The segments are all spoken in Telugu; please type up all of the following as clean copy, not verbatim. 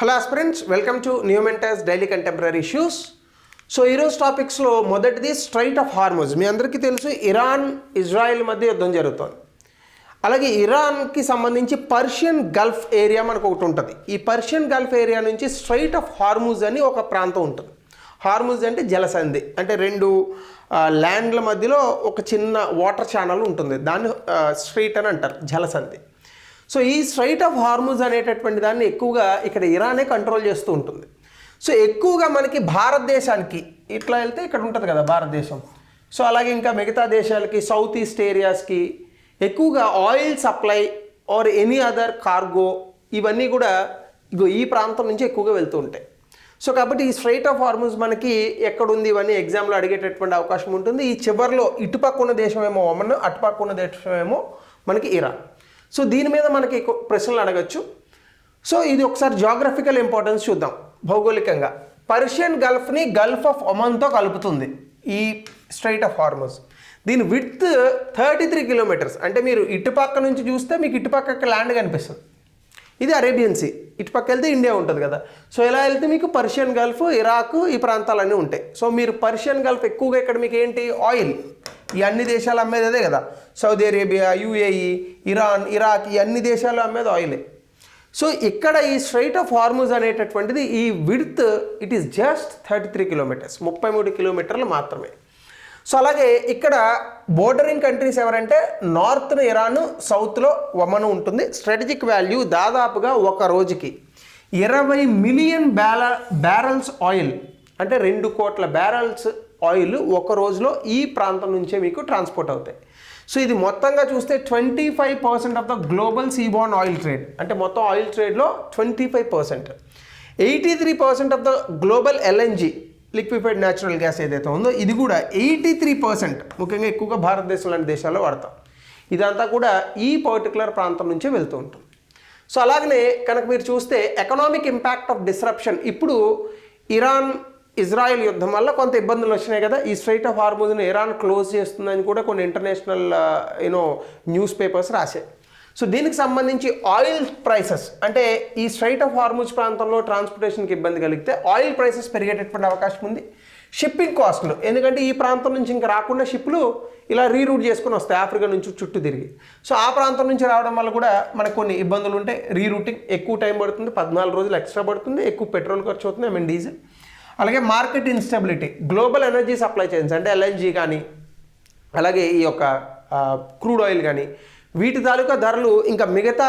Hello aspirants, welcome to new mentors daily contemporary issues. So ఈరోజు టాపిక్స్లో మొదటిది స్ట్రైట్ ఆఫ్ హార్మోజ్. మీ అందరికీ తెలుసు ఇరాన్ ఇజ్రాయెల్ మధ్య యుద్ధం జరుగుతుంది. అలాగే ఇరాన్కి సంబంధించి పర్షియన్ గల్ఫ్ ఏరియా మనకు ఒకటి ఉంటుంది. ఈ పర్షియన్ గల్ఫ్ ఏరియా నుంచి స్ట్రైట్ ఆఫ్ హార్మూజ్ అని ఒక ప్రాంతం ఉంటుంది. హార్మూజ్ అంటే జలసంధి, అంటే రెండు ల్యాండ్ల మధ్యలో ఒక చిన్న వాటర్ ఛానల్ ఉంటుంది. దాన్ని స్ట్రైట్ అని అంటారు, జలసంధి. సో ఈ స్ట్రైట్ ఆఫ్ హార్మూజ్ అనేటటువంటి దాన్ని ఎక్కువగా ఇక్కడ ఇరానే కంట్రోల్ చేస్తూ ఉంటుంది. సో ఎక్కువగా మనకి భారతదేశానికి ఇట్లా వెళ్తే ఇక్కడ ఉంటుంది కదా భారతదేశం. సో అలాగే ఇంకా మిగతా దేశాలకి, సౌత్ ఈస్ట్ ఏరియాస్కి ఎక్కువగా oil supply or any other cargo ఇవన్నీ కూడా ఈ ప్రాంతం నుంచి ఎక్కువగా వెళ్తూ ఉంటాయి. సో కాబట్టి ఈ స్ట్రైట్ ఆఫ్ హార్మూజ్ మనకి ఎక్కడుంది ఇవన్నీ ఎగ్జామ్లో అడిగేటటువంటి అవకాశం ఉంటుంది. ఈ చివరిలో ఇటుపక్క ఉన్న దేశమేమో ఒమన్, అటుపక్క ఉన్న దేశమేమో మనకి ఇరాన్. సో దీని మీద మనకి ప్రశ్నలు అడగచ్చు. సో ఇది ఒకసారి జాగ్రఫికల్ ఇంపార్టెన్స్ చూద్దాం. భౌగోళికంగా పర్షియన్ గల్ఫ్ని గల్ఫ్ ఆఫ్ ఒమన్తో కలుపుతుంది ఈ స్ట్రైట్ ఆఫ్ హార్మూజ్. దీని విడ్త్ 33 కిలోమీటర్స్. అంటే మీరు ఇటుపక్క నుంచి చూస్తే మీకు ఇటుపక్క ల్యాండ్ కనిపిస్తుంది. ఇది అరేబియన్ సీ. ఇటుపక్క వెళ్తే ఇండియా ఉంటుంది కదా. సో ఇలా వెళ్తే మీకు పర్షియన్ గల్ఫ్, ఇరాక్ ఈ ప్రాంతాలన్నీ ఉంటాయి. సో మీరు పర్షియన్ గల్ఫ్ ఎక్కువగా ఇక్కడ మీకు ఏంటి, ఆయిల్. ఈ అన్ని దేశాలు అమ్మేది అదే కదా. Saudi Arabia, UAE, Iran, Iraq ఈ అన్ని దేశాలు అమ్మేది ఆయిలే. సో ఇక్కడ ఈ స్ట్రైట్ ఆఫ్ హార్మూజ్ అనేటటువంటిది ఈ width it is just 33 kilometres, 33 కిలోమీటర్లు మాత్రమే. సో అలాగే ఇక్కడ బోర్డరింగ్ కంట్రీస్ ఎవరంటే నార్త్ను ఇరాన్, సౌత్లో ఒమన్ ఉంటుంది. స్ట్రాటజిక్ వాల్యూ దాదాపుగా ఒక రోజుకి 20 మిలియన్ బ్యారల్స్ ఆయిల్, అంటే 2 కోట్ల బ్యారల్స్ ఆయిల్ ఒక రోజులో ఈ ప్రాంతం నుంచే మీకు ట్రాన్స్పోర్ట్ అవుతాయి. సో ఇది మొత్తంగా చూస్తే 25% of the global seaborne oil trade. అంటే మొత్తం ఆయిల్ ట్రేడ్లో 25%. 83% of the global LNG, liquefied natural gas ఏదైతే ఉందో ఇది కూడా 83%, ముఖ్యంగా ఎక్కువగా భారతదేశం లాంటి దేశాల్లో వాడతాం. ఇదంతా కూడా ఈ పర్టికులర్ ప్రాంతం నుంచే వెళ్తూ ఉంటుంది. సో అలాగనే కనుక మీరు చూస్తే ఎకనామిక్ ఇంపాక్ట్ ఆఫ్ డిస్రప్షన్, ఇప్పుడు ఇరాన్ ఇజ్రాయెల్ యుద్ధం వల్ల కొంత ఇబ్బందులు వచ్చినాయి కదా. ఈ స్ట్రైట్ ఆఫ్ హార్మూజ్ని ఇరాన్ క్లోజ్ చేస్తుందని కూడా కొన్ని ఇంటర్నేషనల్ న్యూస్ పేపర్స్ రాశాయి. సో దీనికి సంబంధించి ఆయిల్ ప్రైసెస్, అంటే ఈ స్ట్రైట్ ఆఫ్ హార్మూజ్ ప్రాంతంలో ట్రాన్స్పోర్టేషన్కి ఇబ్బంది కలిగితే ఆయిల్ ప్రైసెస్ పెరిగేటటువంటి అవకాశం ఉంది. షిప్పింగ్ కాస్ట్లు, ఎందుకంటే ఈ ప్రాంతం నుంచి ఇంకా రాకుండా షిప్లు ఇలా రీరూట్ చేసుకుని వస్తాయి ఆఫ్రికా నుంచి చుట్టూ తిరిగి. సో ఆ ప్రాంతం నుంచి రావడం వల్ల కూడా మనకు కొన్ని ఇబ్బందులు ఉంటాయి. రీరూటింగ్ ఎక్కువ టైం పడుతుంది, 14 రోజులు ఎక్స్ట్రా పడుతుంది, ఎక్కువ పెట్రోల్ ఖర్చు అవుతుంది, డీజిల్. అలాగే market instability, global energy supply chains అంటే ఎల్ఎన్జీ కానీ, అలాగే ఈ యొక్క క్రూడ్ ఆయిల్ కానీ, వీటి తాలూకా ధరలు ఇంకా మిగతా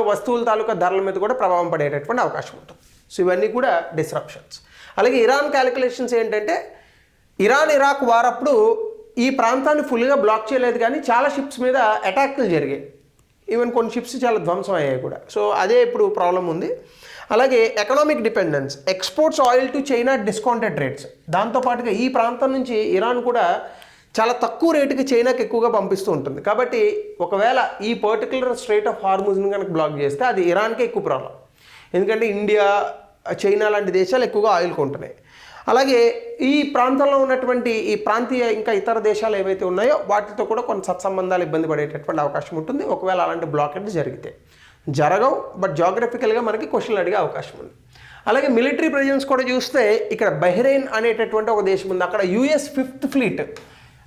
వస్తువుల తాలూకా ధరల మీద కూడా ప్రభావం పడేటటువంటి అవకాశం ఉంటుంది. సో ఇవన్నీ కూడా డిస్రప్షన్స్. అలాగే ఇరాన్ క్యాలిక్యులేషన్స్ ఏంటంటే ఇరాన్ ఇరాక్ వారప్పుడు ఈ ప్రాంతాన్ని ఫుల్గా బ్లాక్ చేయలేదు, కానీ చాలా షిప్స్ మీద అటాక్లు జరిగాయి. ఈవెన్ కొన్ని షిప్స్ చాలా ధ్వంసం అయ్యాయి కూడా. సో అదే ఇప్పుడు ప్రాబ్లం ఉంది. అలాగే economic dependence, exports oil to China discounted rates. దాంతోపాటుగా ఈ ప్రాంతం నుంచి ఇరాన్ కూడా చాలా తక్కువ రేటుకి చైనాకి ఎక్కువగా పంపిస్తూ ఉంటుంది. కాబట్టి ఒకవేళ ఈ పర్టికులర్ స్ట్రైట్ ఆఫ్ హార్మూజ్ని కనుక బ్లాక్ చేస్తే అది ఇరాన్కే ఎక్కువ ప్రాబ్లం. ఎందుకంటే ఇండియా, చైనా లాంటి దేశాలు ఎక్కువగా ఆయిల్ కొంటున్నాయి. అలాగే ఈ ప్రాంతంలో ఉన్నటువంటి ఈ ప్రాంతీయ ఇంకా ఇతర దేశాలు ఏవైతే ఉన్నాయో వాటితో కూడా కొన్ని సత్సంబంధాలు ఇబ్బంది పడేటటువంటి అవకాశం ఉంటుంది ఒకవేళ అలాంటి బ్లాకేజ్ జరిగితే. జరగవు, బట్ జాగ్రఫికల్గా మనకి క్వశ్చన్లు అడిగే అవకాశం ఉంది. అలాగే మిలిటరీ ప్రెజెన్స్ కూడా చూస్తే ఇక్కడ బహ్రెయిన్ అనేటటువంటి ఒక దేశం ఉంది. అక్కడ యుఎస్ 5th ఫ్లీట్,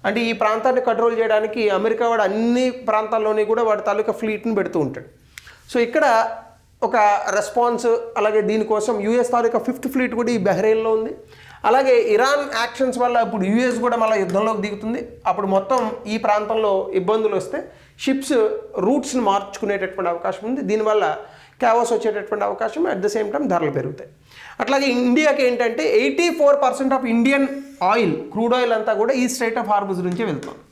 అంటే ఈ ప్రాంతాన్ని కంట్రోల్ చేయడానికి అమెరికా వాడు అన్ని ప్రాంతాల్లోని కూడా వాడి తాలూకా ఫ్లీట్ని పెడుతూ ఉంటాడు. సో ఇక్కడ ఒక రెస్పాన్స్, అలాగే దీనికోసం యుఎస్ తాలూకా 5th ఫ్లీట్ కూడా ఈ బహ్రెయిన్లో ఉంది. అలాగే ఇరాన్ యాక్షన్స్ వల్ల ఇప్పుడు యుఎస్ కూడా మళ్ళీ యుద్ధంలోకి దిగుతుంది. అప్పుడు మొత్తం ఈ ప్రాంతంలో ఇబ్బందులు వస్తే షిప్స్ రూట్స్ని మార్చుకునేటటువంటి అవకాశం ఉంది. దీనివల్ల క్యావోస్ వచ్చేటటువంటి అవకాశం, అట్ ద సేమ్ టైం ధరలు పెరుగుతాయి. అట్లాగే ఇండియాకి ఏంటంటే 84% of Indian oil, crude oil అంతా కూడా ఈ స్ట్రైట్ ఆఫ్ హార్మూజ్ నుంచే వెళ్తుంది.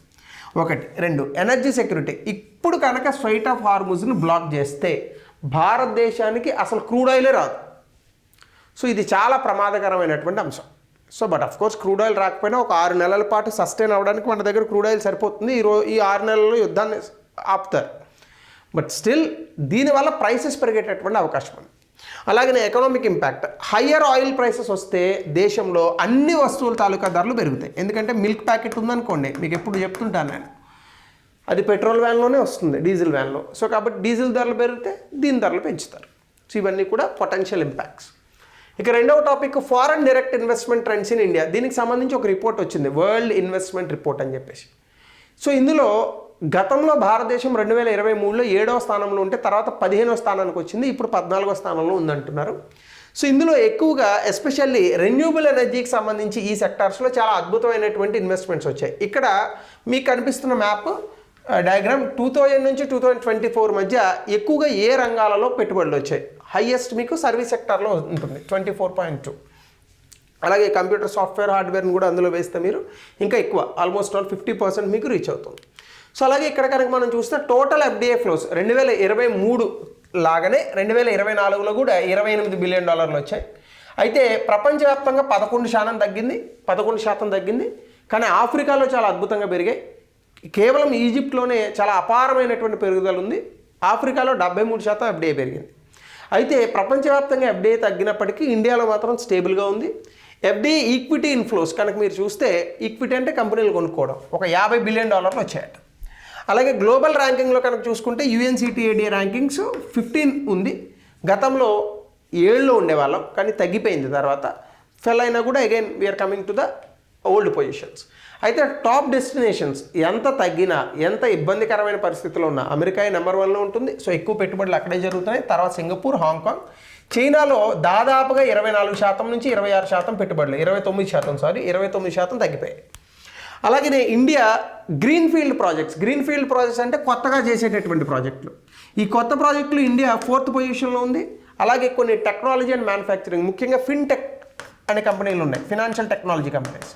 1. 2 ఎనర్జీ సెక్యూరిటీ. ఇప్పుడు కనుక స్ట్రైట్ ఆఫ్ హార్మూజ్ని బ్లాక్ చేస్తే భారతదేశానికి అసలు క్రూడ్ ఆయిలే రాదు. సో ఇది చాలా ప్రమాదకరమైనటువంటి అంశం. So but of course crude oil రాకపోయినా ఒక 6 నెలల పాటు సస్టైన్ అవ్వడానికి మన దగ్గర క్రూడ్ ఆయిల్ సరిపోతుంది. ఈ 6 నెలల్లో యుద్ధాన్ని ఆపుతారు. బట్ స్టిల్ దీనివల్ల ప్రైసెస్ పెరిగేటటువంటి అవకాశం ఉంది. అలాగనే economic impact, higher oil prices వస్తే దేశంలో అన్ని వస్తువుల తాలూకా ధరలు పెరుగుతాయి. ఎందుకంటే మిల్క్ ప్యాకెట్ ఉందనుకోండి, మీకు ఎప్పుడు చెప్తుంటాను నేను, అది పెట్రోల్ వ్యాన్లోనే వస్తుంది, డీజిల్ వ్యాన్లో. సో కాబట్టి డీజిల్ ధరలు పెరిగితే దీని ధరలు పెంచుతారు. సో ఇవన్నీ కూడా పొటెన్షియల్ ఇంపాక్ట్స్. ఇక రెండవ topic foreign direct investment trends in India. దీనికి సంబంధించి ఒక రిపోర్ట్ వచ్చింది, వరల్డ్ ఇన్వెస్ట్మెంట్ రిపోర్ట్ అని చెప్పేసి. సో ఇందులో గతంలో భారతదేశం 2023లో 7వ స్థానంలో ఉంటే తర్వాత 15వ స్థానానికి వచ్చింది, ఇప్పుడు 14వ స్థానంలో ఉందంటున్నారు. సో ఇందులో ఎక్కువగా ఎస్పెషల్లీ రెన్యూబుల్ ఎనర్జీకి సంబంధించి ఈ సెక్టార్స్లో చాలా అద్భుతమైనటువంటి ఇన్వెస్ట్మెంట్స్ వచ్చాయి. ఇక్కడ మీకు కనిపిస్తున్న మ్యాప్ డయాగ్రామ్ 2000 నుంచి 2024 మధ్య ఎక్కువగా ఏ రంగాలలో పెట్టుబడులు వచ్చాయి. హైయెస్ట్ మీకు సర్వీస్ సెక్టార్లో ఉంటుంది 24.2. అలాగే కంప్యూటర్ సాఫ్ట్వేర్ హార్డ్వేర్ని కూడా అందులో వేస్తే మీరు ఇంకా ఎక్కువ ఆల్మోస్ట్ ఆల్ 50% మీకు రీచ్ అవుతుంది. సో అలాగే ఇక్కడ కనుక మనం చూస్తే టోటల్ ఎఫ్డిఐ ఫ్లోస్ 2023 లాగానే 2024లో కూడా $28 బిలియన్ వచ్చాయి. అయితే ప్రపంచవ్యాప్తంగా 11% తగ్గింది. కానీ ఆఫ్రికాలో చాలా అద్భుతంగా పెరిగాయి. కేవలం ఈజిప్ట్లోనే చాలా అపారమైనటువంటి పెరుగుదల ఉంది. ఆఫ్రికాలో 73% ఎఫ్డిఐ పెరిగింది. అయితే ప్రపంచవ్యాప్తంగా ఎఫ్డిఐ తగ్గినప్పటికీ ఇండియాలో మాత్రం స్టేబుల్గా ఉంది. ఎఫ్డిఐ ఈక్విటీ ఇన్ఫ్లోస్ కనుక మీరు చూస్తే, ఈక్విటీ అంటే కంపెనీలు కొనుక్కోవడం, ఒక $50 బిలియన్ వచ్చాయట. అలాగే గ్లోబల్ ర్యాంకింగ్లో కనుక చూసుకుంటే UNCTAD ర్యాంకింగ్స్ 15 ఉంది. గతంలో 7లో ఉండేవాళ్ళం, కానీ తగ్గిపోయింది. తర్వాత ఫెల్ అయినా కూడా again we're coming to the old positions. అయితే టాప్ డెస్టినేషన్స్ ఎంత తగ్గినా, ఎంత ఇబ్బందికరమైన పరిస్థితుల్లో ఉన్నా అమెరికా నెంబర్ 1లో ఉంటుంది. సో ఎక్కువ పెట్టుబడులు అక్కడే జరుగుతున్నాయి. తర్వాత సింగపూర్, హాంకాంగ్. చైనాలో దాదాపుగా 24% నుంచి 26% పెట్టుబడులు, 29% తగ్గిపోయాయి. అలాగే ఇండియా గ్రీన్ఫీల్డ్ ప్రాజెక్ట్స్ అంటే కొత్తగా చేసేటటువంటి ప్రాజెక్టులు. ఈ కొత్త ప్రాజెక్టులు ఇండియా 4th పొజిషన్లో ఉంది. అలాగే కొన్ని టెక్నాలజీ అండ్ మ్యానుఫ్యాక్చరింగ్, ముఖ్యంగా ఫిన్టెక్ అనే కంపెనీలు ఉన్నాయి, ఫినాన్షియల్ టెక్నాలజీ కంపెనీస్.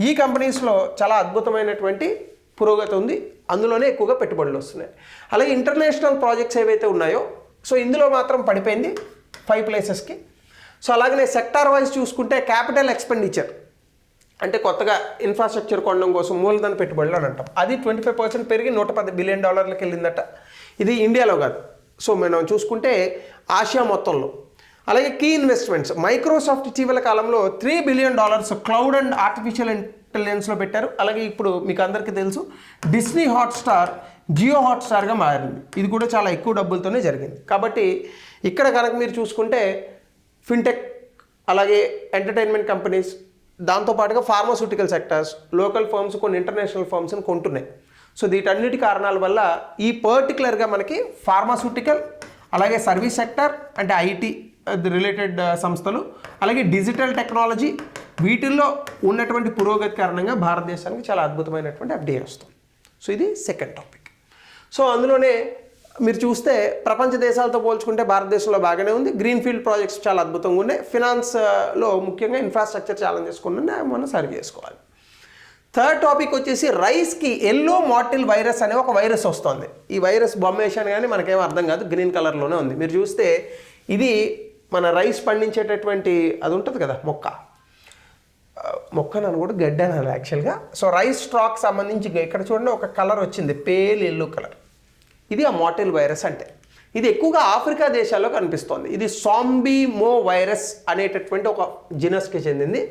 ఈ కంపెనీస్లో చాలా అద్భుతమైనటువంటి పురోగతి ఉంది. అందులోనే ఎక్కువగా పెట్టుబడులు వస్తున్నాయి. అలాగే ఇంటర్నేషనల్ ప్రాజెక్ట్స్ ఏవైతే ఉన్నాయో, సో ఇందులో మాత్రం పడిపోయింది 5 ప్లేసెస్కి. సో అలాగనే సెక్టార్ వైజ్ చూసుకుంటే క్యాపిటల్ ఎక్స్పెండిచర్ అంటే కొత్తగా ఇన్ఫ్రాస్ట్రక్చర్ కొనడం కోసం మూలధన పెట్టుబడులు అని అంటాం, అది 25% పెరిగి $110 బిలియన్ వెళ్ళిందట. ఇది ఇండియాలో కాదు. సో మనం చూసుకుంటే ఆసియా మొత్తంలో. అలాగే కీ ఇన్వెస్ట్మెంట్స్, మైక్రోసాఫ్ట్ ఇటీవల కాలంలో $3 బిలియన్ క్లౌడ్ అండ్ ఆర్టిఫిషియల్ ఇంటెలిజెన్స్లో పెట్టారు. అలాగే ఇప్పుడు మీకు అందరికీ తెలుసు డిస్నీ హాట్స్టార్ జియో హాట్స్టార్గా మారింది. ఇది కూడా చాలా ఎక్కువ డబ్బులతోనే జరిగింది. కాబట్టి ఇక్కడ కనుక మీరు చూసుకుంటే ఫిన్టెక్, అలాగే ఎంటర్టైన్మెంట్ కంపెనీస్, దాంతోపాటుగా ఫార్మాస్యూటికల్ సెక్టర్స్, లోకల్ ఫర్మ్స్, కొన్ని ఇంటర్నేషనల్ ఫర్మ్స్ని కొంటున్నాయి. సో వీటన్నిటి కారణాల వల్ల ఈ పర్టికులర్గా మనకి ఫార్మాస్యూటికల్, అలాగే సర్వీస్ సెక్టర్ అంటే ఐటీ రిలేటెడ్ సంస్థలు, అలాగే డిజిటల్ టెక్నాలజీ, వీటిల్లో ఉన్నటువంటి పురోగతి కారణంగా భారతదేశానికి చాలా అద్భుతమైనటువంటి ఎఫ్డిఐ వస్తుంది. సో ఇది సెకండ్ టాపిక్. సో అందులోనే మీరు చూస్తే ప్రపంచ దేశాలతో పోల్చుకుంటే భారతదేశంలో బాగానే ఉంది. గ్రీన్ఫీల్డ్ ప్రాజెక్ట్స్ చాలా అద్భుతంగా ఉన్నాయి. ఫినాన్స్లో ముఖ్యంగా ఇన్ఫ్రాస్ట్రక్చర్ ఛాలెంజెస్ కొన్ని మనం సర్వ్ చేసుకోవాలి. థర్డ్ టాపిక్ వచ్చేసి రైస్కి ఎల్లో మాటిల్ వైరస్ అనే ఒక వైరస్ వస్తుంది. ఈ వైరస్ బొమ్మ వేసాను కానీ మనకేం అర్థం కాదు, గ్రీన్ కలర్లోనే ఉంది. మీరు చూస్తే ఇది మన రైస్ పండించేటటువంటి అది ఉంటుంది కదా మొక్కనను కూడా గడ్డ అనాలి యాక్చువల్గా. సో రైస్ స్టాక్ సంబంధించి ఇక్కడ చూడండి ఒక కలర్ వచ్చింది, పేల్ ఎల్లో కలర్. ఇది ఆ మాటిల్ వైరస్ అంటే. ఇది ఎక్కువగా ఆఫ్రికా దేశాల్లో కనిపిస్తోంది. ఇది సాంబిమో వైరస్ అనేటటువంటి ఒక జినస్కి చెందింది.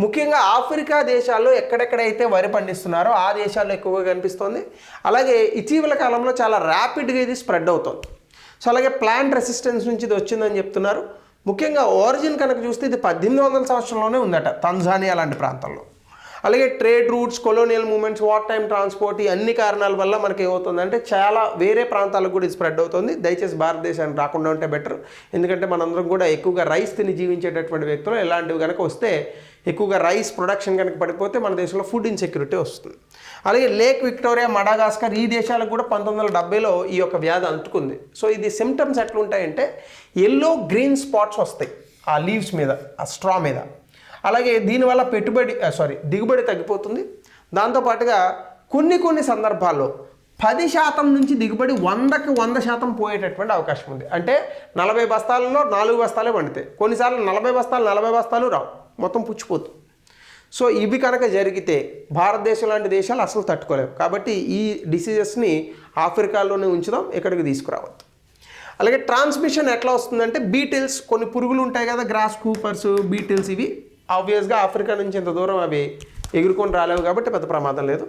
ముఖ్యంగా ఆఫ్రికా దేశాల్లో ఎక్కడెక్కడైతే వరి పండిస్తున్నారో ఆ దేశాల్లో ఎక్కువగా కనిపిస్తోంది. అలాగే ఇటీవల కాలంలో చాలా ర్యాపిడ్గా ఇది స్ప్రెడ్ అవుతుంది. సో అలాగే ప్లాంట్ రెసిస్టెన్స్ నుంచి ఇది వచ్చిందని చెప్తున్నారు. ముఖ్యంగా ఒరిజిన్ కనుక చూస్తే ఇది 1800 సంవత్సరంలోనే ఉందట, తంజానియా లాంటి ప్రాంతాల్లో. అలాగే trade routes, colonial movements, war time transport, ఈ అన్ని కారణాల వల్ల మనకి ఏమవుతుందంటే చాలా వేరే ప్రాంతాలకు కూడా ఇది స్ప్రెడ్ అవుతుంది. దయచేసి భారతదేశానికి రాకుండా ఉంటే బెటర్. ఎందుకంటే మనందరం కూడా ఎక్కువగా రైస్ తిని జీవించేటటువంటి వ్యక్తులు, ఇలాంటివి కనుక వస్తే ఎక్కువగా రైస్ ప్రొడక్షన్ కనుక పడిపోతే మన దేశంలో ఫుడ్ ఇన్సెక్యూరిటీ వస్తుంది. అలాగే లేక్ విక్టోరియా, మడాగాస్కర్, ఈ దేశాలకు కూడా 1970లో ఈ యొక్క వ్యాధి అంటుకుంది. సో ఇది సిమ్టమ్స్ ఎట్లుంటాయంటే ఎల్లో గ్రీన్ స్పాట్స్ వస్తాయి ఆ లీవ్స్ మీద, ఆ స్ట్రా మీద. అలాగే దీనివల్ల దిగుబడి తగ్గిపోతుంది. దాంతోపాటుగా కొన్ని సందర్భాల్లో 10% నుంచి దిగుబడి 100% పోయేటటువంటి అవకాశం ఉంది. అంటే 40 బస్తాలలో 4 బస్తాలే పండుతాయి. కొన్నిసార్లు 40 బస్తాలు రావు, మొత్తం పుచ్చిపోతుంది. సో ఇవి కనుక జరిగితే భారతదేశం లాంటి దేశాలు అసలు తట్టుకోలేవు. కాబట్టి ఈ డిసీజెస్ని ఆఫ్రికాలోనే ఉంచుదాం, ఇక్కడికి తీసుకురావద్దు. అలాగే ట్రాన్స్మిషన్ ఎట్లా వస్తుందంటే బీటిల్స్, కొన్ని పురుగులు ఉంటాయి కదా, గ్రాస్ కూపర్స్, బీటిల్స్, ఇవి ఆబ్వియస్గా ఆఫ్రికా నుంచి ఇంత దూరం అవి ఎగురుకొని రాలేవు కాబట్టి పెద్ద ప్రమాదం లేదు.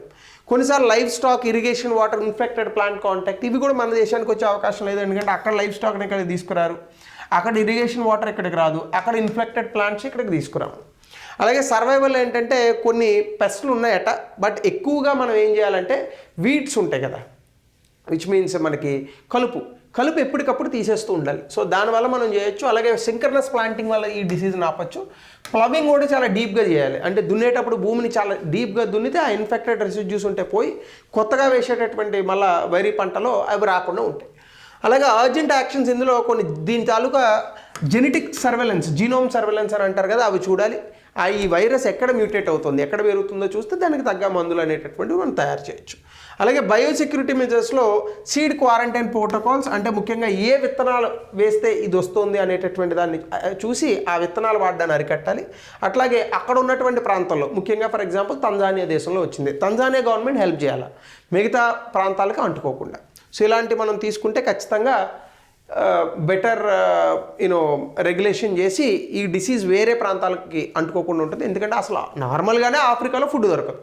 కొన్నిసార్లు life stock, irrigation water, infected plant contact, ఇవి కూడా మన దేశానికి వచ్చే అవకాశం లేదు. ఎందుకంటే అక్కడ లైఫ్ స్టాక్ని ఇక్కడ తీసుకురారు. అక్కడ ఇరిగేషన్ వాటర్ ఇక్కడికి రాదు, అక్కడ ఇన్ఫెక్టెడ్ ప్లాంట్స్ ఇక్కడికి తీసుకురాము. అలాగే సర్వైవల్ ఏంటంటే కొన్ని పెస్ట్లు ఉన్నాయట, బట్ ఎక్కువగా మనం ఏం చేయాలంటే వీడ్స్ ఉంటాయి కదా, విచ్ మీన్స్ మనకి కలుపు ఎప్పటికప్పుడు తీసేస్తూ ఉండాలి. సో దానివల్ల మనం చేయొచ్చు. అలాగే సింక్రనస్ ప్లాంటింగ్ వల్ల ఈ డిసీజ్ని ఆపచ్చు. ప్లవింగ్ కూడా చాలా డీప్గా చేయాలి, అంటే దున్నేటప్పుడు భూమిని చాలా డీప్గా దున్నితే ఆ ఇన్ఫెక్టెడ్ రెసిడ్యూస్ ఉంటే పోయి కొత్తగా వేసేటటువంటి మళ్ళీ వరి పంటలో అవి రాకుండా ఉంటాయి. అలాగే అర్జెంట్ యాక్షన్స్ ఇందులో కొన్ని దీని తాలూకా జెనెటిక్ సర్వేలెన్స్, జీనోమ్ సర్వేలెన్స్ అని అంటారు కదా, అవి చూడాలి. ఈ వైరస్ ఎక్కడ మ్యూటేట్ అవుతుంది, ఎక్కడ పెరుగుతుందో చూస్తే దానికి తగ్గ మందులు అనేటటువంటివి మనం తయారు చేయొచ్చు. అలాగే బయోసెక్యూరిటీ మెజర్స్లో సీడ్ క్వారంటైన్ ప్రోటోకాల్స్, అంటే ముఖ్యంగా ఏ విత్తనాలు వేస్తే ఇది వస్తుంది అనేటటువంటి దాన్ని చూసి ఆ విత్తనాలు వాడడాన్ని అరికట్టాలి. అట్లాగే అక్కడ ఉన్నటువంటి ప్రాంతాల్లో, ముఖ్యంగా ఫర్ ఎగ్జాంపుల్ తంజానియా దేశంలో వచ్చింది, తంజానియా గవర్నమెంట్ హెల్ప్ చేయాలి మిగతా ప్రాంతాలకు అంటుకోకుండా. సో ఇలాంటి మనం తీసుకుంటే ఖచ్చితంగా బెటర్ రెగ్యులేషన్ చేసి ఈ డిసీజ్ వేరే ప్రాంతాలకి అంటుకోకుండా ఉంటుంది. ఎందుకంటే అసలు నార్మల్గానే ఆఫ్రికాలో ఫుడ్ దొరకదు,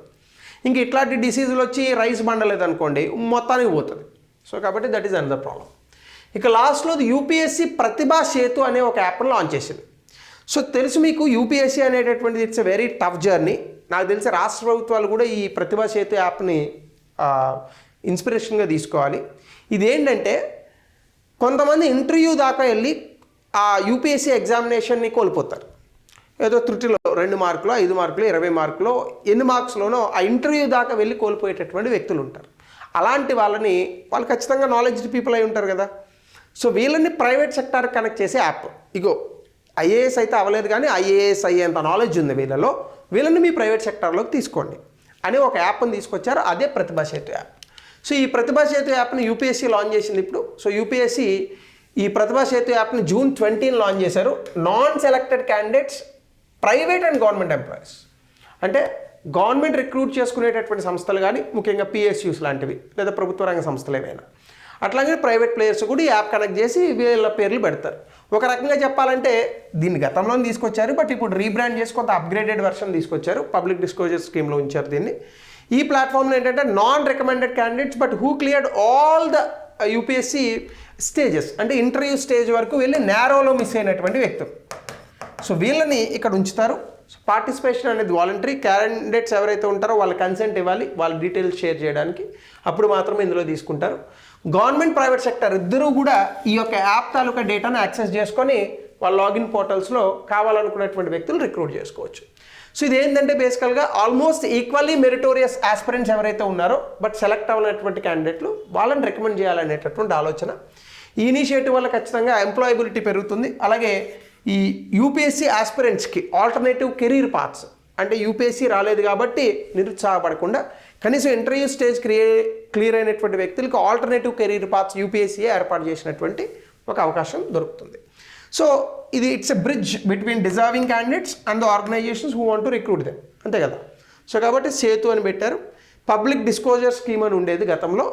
ఇంక ఇట్లాంటి డిసీజులు వచ్చి రైస్ బండలేదు అనుకోండి మొత్తానికి పోతుంది. సో కాబట్టి దట్ ఈస్ అనదర్ ప్రాబ్లం. ఇక లాస్ట్లో యూపీఎస్సీ ప్రతిభా సేతు అనే ఒక యాప్ను లాంచ్ చేసింది. సో తెలుసు మీకు యూపీఎస్సీ అనేటటువంటిది it's a very tough journey. నాకు తెలిసి రాష్ట్ర ప్రభుత్వాలు కూడా ఈ ప్రతిభా సేతు యాప్ని ఇన్స్పిరేషన్గా తీసుకోవాలి. ఇదేంటంటే కొంతమంది ఇంటర్వ్యూ దాకా వెళ్ళి ఆ యూపీఎస్సీ ఎగ్జామినేషన్ని కోల్పోతారు. ఏదో త్రుటిలో 2 మార్కులు 5 మార్కులు 20 మార్కులు ఎన్ని మార్క్స్లోనో ఆ ఇంటర్వ్యూ దాకా వెళ్ళి కోల్పోయేటటువంటి వ్యక్తులు ఉంటారు. అలాంటి వాళ్ళు ఖచ్చితంగా నాలెడ్జ్ పీపుల్ అయి ఉంటారు కదా. సో వీళ్ళని ప్రైవేట్ సెక్టార్కి కనెక్ట్ చేసే యాప్. ఇగో ఐఏఎస్ అయితే అవ్వలేదు కానీ ఐఏఎస్ అయ్యేంత నాలెడ్జ్ ఉంది వీళ్ళని మీ ప్రైవేట్ సెక్టార్లోకి తీసుకోండి అని ఒక యాప్ని తీసుకొచ్చారు. అదే ప్రతిభా సేతు యాప్. సో ఈ ప్రతిభా సేతు యాప్ని యూపీఎస్సీ లాంచ్ చేసింది ఇప్పుడు. సో యూపీఎస్సీ ఈ ప్రతిభా సేతు యాప్ని June 20 లాంచ్ చేశారు. Non selected candidates, private and government employees, అంటే గవర్నమెంట్ రిక్రూట్ చేసుకునేటటువంటి సంస్థలు కానీ ముఖ్యంగా పిఎస్యూస్ లాంటివి లేదా ప్రభుత్వ రంగ సంస్థలు ఏవైనా, అట్లాగే ప్రైవేట్ ప్లేయర్స్ కూడా ఈ యాప్ కనెక్ట్ చేసి వీళ్ళ పేర్లు పెడతారు. ఒక రకంగా చెప్పాలంటే దీన్ని గతంలో తీసుకొచ్చారు, బట్ ఇప్పుడు రీబ్రాండ్ చేసి కొంత అప్గ్రేడెడ్ వెర్షన్ తీసుకొచ్చారు. పబ్లిక్ డిస్క్లోజర్ స్కీమ్లో ఉంచారు దీన్ని. ఈ ప్లాట్ఫామ్లో ఏంటంటే non recommended candidates but who cleared all the UPSC stages, అంటే ఇంటర్వ్యూ స్టేజ్ వరకు వెళ్ళి నేరోలో మిస్ అయినటువంటి వ్యక్తులు. సో వీళ్ళని ఇక్కడ ఉంచుతారు. పార్టిసిపేషన్ అనేది వాలంటరీ. క్యాండిడేట్స్ ఎవరైతే ఉంటారో వాళ్ళ కన్సెంట్ ఇవ్వాలి, వాళ్ళ డీటెయిల్స్ షేర్ చేయడానికి, అప్పుడు మాత్రమే ఇందులో తీసుకుంటారు. గవర్నమెంట్ ప్రైవేట్ సెక్టర్ ఇద్దరూ కూడా ఈ యొక్క యాప్ తాలూకా డేటాను యాక్సెస్ చేసుకొని వాళ్ళ లాగిన్ పోర్టల్స్లో కావాలనుకున్నటువంటి వ్యక్తులు రిక్రూట్ చేసుకోవచ్చు. సో ఇది ఏంటంటే బేసికల్గా ఆల్మోస్ట్ ఈక్వల్లీ మెరిటోరియస్ ఆస్పిరెంట్స్ ఎవరైతే ఉన్నారో బట్ సెలెక్ట్ అవ్వనటువంటి క్యాండిడేట్లు వాళ్ళని రికమెండ్ చేయాలనేటటువంటి ఆలోచన. ఈ ఇనిషియేటివ్ వల్ల ఖచ్చితంగా ఎంప్లాయబిలిటీ పెరుగుతుంది. అలాగే ఈ యూపీఎస్సీ ఆస్పిరెంట్స్కి ఆల్టర్నేటివ్ కెరీర్ పాత్స్, అంటే యూపీఎస్సీ రాలేదు కాబట్టి నిరుత్సాహపడకుండా కనీసం ఇంటర్వ్యూ స్టేజ్ క్లియర్ అయినటువంటి వ్యక్తులకు ఆల్టర్నేటివ్ కెరీర్ పాత్స్ యూపీఎస్సీ ఏర్పాటు చేసినటువంటి ఒక అవకాశం దొరుకుతుంది. So it's a bridge between deserving candidates and the organisations who want to recruit them, అంతే కదా. సో కాబట్టి సేతు అని పెట్టారు. పబ్లిక్ డిస్క్లోజర్ స్కీమ్ అని ఉండేది గతంలో,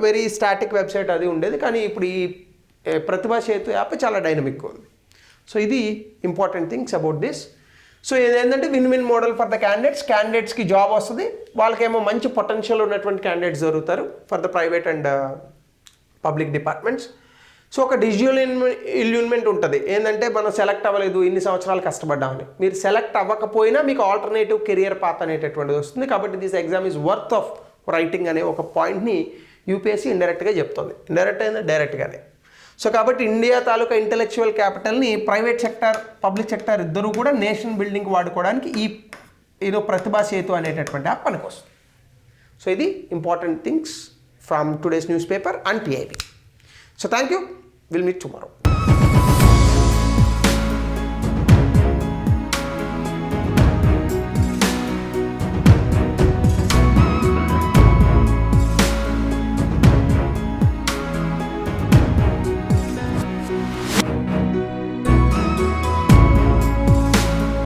వెరీ స్టాటిక్ వెబ్సైట్ అది ఉండేది. కానీ ఇప్పుడు ఈ ప్రతిభా సేతు యాప్ చాలా డైనమిక్గా ఉంది. సో ఇది important things about this. So ఇదేంటంటే win win model for the క్యాండిడేట్స్కి జాబ్ వస్తుంది, వాళ్ళకేమో మంచి పొటెన్షియల్ ఉన్నటువంటి క్యాండిడేట్స్ దొరుకుతారు for the private and public departments. So ఒక డిజిటల్ ఇల్యూన్మెంట్ ఉంటుంది, ఏంటంటే మనం సెలెక్ట్ అవ్వలేదు, ఇన్ని సంవత్సరాలు కష్టపడ్డామని. మీరు సెలెక్ట్ అవ్వకపోయినా మీకు ఆల్టర్నేటివ్ కెరియర్ పాత్ అనేటటువంటిది వస్తుంది. కాబట్టి this exam is worth of writing అనే ఒక పాయింట్ని యూపీఎస్సీ ఇండైరెక్ట్గా చెప్తుంది. ఇండైరెక్ట్ అయినా డైరెక్ట్గానే. సో కాబట్టి ఇండియా తాలూకా ఇంటెలెక్చువల్ క్యాపిటల్ని ప్రైవేట్ సెక్టార్ పబ్లిక్ సెక్టార్ ఇద్దరు కూడా నేషన్ బిల్డింగ్ వాడుకోవడానికి ఈ ప్రతిభా సేతు అనేటటువంటి యాప్ పనికొస్తుంది. సో ఇది important things from today's newspaper and TIB. So thank you. We'll meet tomorrow.